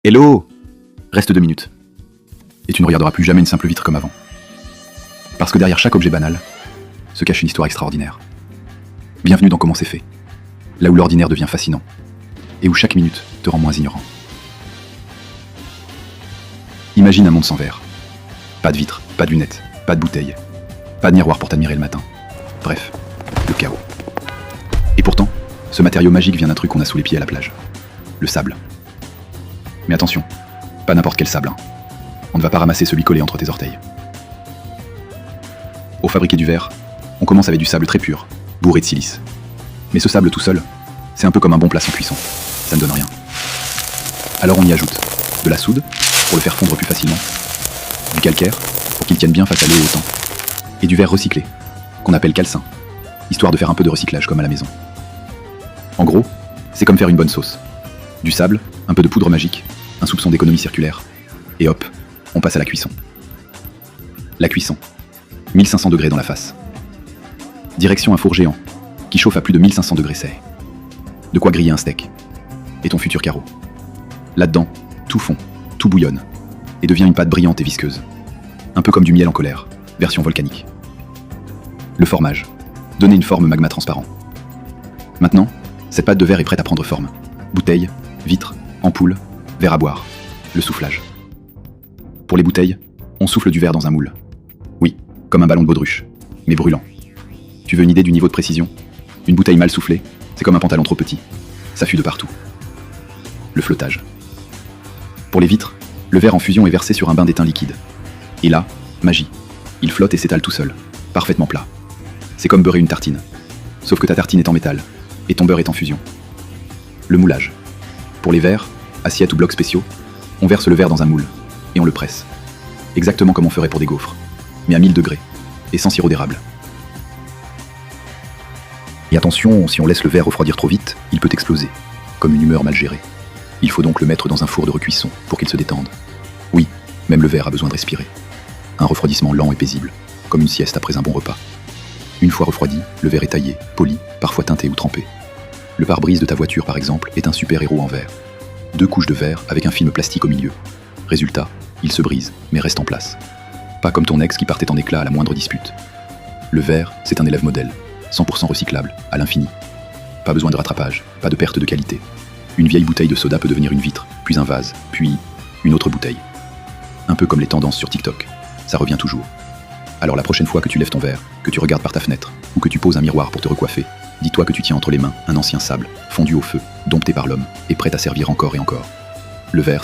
Hello! Reste 2 minutes. Et tu ne regarderas plus jamais une simple vitre comme avant. Parce que derrière chaque objet banal se cache une histoire extraordinaire. Bienvenue dans Comment c'est fait. Là où l'ordinaire devient fascinant. Et où chaque minute te rend moins ignorant. Imagine un monde sans verre. Pas de vitre, pas de lunettes, pas de bouteilles, pas de miroir pour t'admirer le matin. Bref, le chaos. Et pourtant, ce matériau magique vient d'un truc qu'on a sous les pieds à la plage. Le sable. Mais attention, pas n'importe quel sable. On ne va pas ramasser celui collé entre tes orteils. Pour fabriquer du verre, on commence avec du sable très pur, bourré de silice. Mais ce sable tout seul, c'est un peu comme un bon plat sans cuisson. Ça ne donne rien. Alors on y ajoute de la soude, pour le faire fondre plus facilement, du calcaire, pour qu'il tienne bien face à l'eau et au temps, et du verre recyclé, qu'on appelle calcin, histoire de faire un peu de recyclage comme à la maison. En gros, c'est comme faire une bonne sauce. Du sable, un peu de poudre magique, un soupçon d'économie circulaire, et hop, on passe à la cuisson. La cuisson. 1500 degrés dans la face. Direction un four géant, qui chauffe à plus de 1500 degrés C. De quoi griller un steak. Et ton futur carreau. Là-dedans, tout fond, tout bouillonne, et devient une pâte brillante et visqueuse. Un peu comme du miel en colère, version volcanique. Le formage. Donner une forme magma transparent. Maintenant, cette pâte de verre est prête à prendre forme. Bouteille, vitre, ampoule, verre à boire. Le soufflage. Pour les bouteilles, on souffle du verre dans un moule. Oui, comme un ballon de baudruche, mais brûlant. Tu veux une idée du niveau de précision ? Une bouteille mal soufflée, c'est comme un pantalon trop petit. Ça fuit de partout. Le flottage. Pour les vitres, le verre en fusion est versé sur un bain d'étain liquide. Et là, magie. Il flotte et s'étale tout seul, parfaitement plat. C'est comme beurrer une tartine. Sauf que ta tartine est en métal, et ton beurre est en fusion. Le moulage. Pour les verres, assiettes ou blocs spéciaux, on verse le verre dans un moule, et on le presse. Exactement comme on ferait pour des gaufres, mais à 1000 degrés, et sans sirop d'érable. Et attention, si on laisse le verre refroidir trop vite, il peut exploser, comme une humeur mal gérée. Il faut donc le mettre dans un four de recuisson pour qu'il se détende. Oui, même le verre a besoin de respirer. Un refroidissement lent et paisible, comme une sieste après un bon repas. Une fois refroidi, le verre est taillé, poli, parfois teinté ou trempé. Le pare-brise de ta voiture, par exemple, est un super-héros en verre. 2 couches de verre avec un film plastique au milieu. Résultat, il se brise, mais reste en place. Pas comme ton ex qui partait en éclats à la moindre dispute. Le verre, c'est un élève modèle, 100% recyclable, à l'infini. Pas besoin de rattrapage, pas de perte de qualité. Une vieille bouteille de soda peut devenir une vitre, puis un vase, puis une autre bouteille. Un peu comme les tendances sur TikTok. Ça revient toujours. Alors la prochaine fois que tu lèves ton verre, que tu regardes par ta fenêtre, ou que tu poses un miroir pour te recoiffer, dis-toi que tu tiens entre les mains un ancien sable, fondu au feu, dompté par l'homme, et prêt à servir encore et encore. Le verre, c'est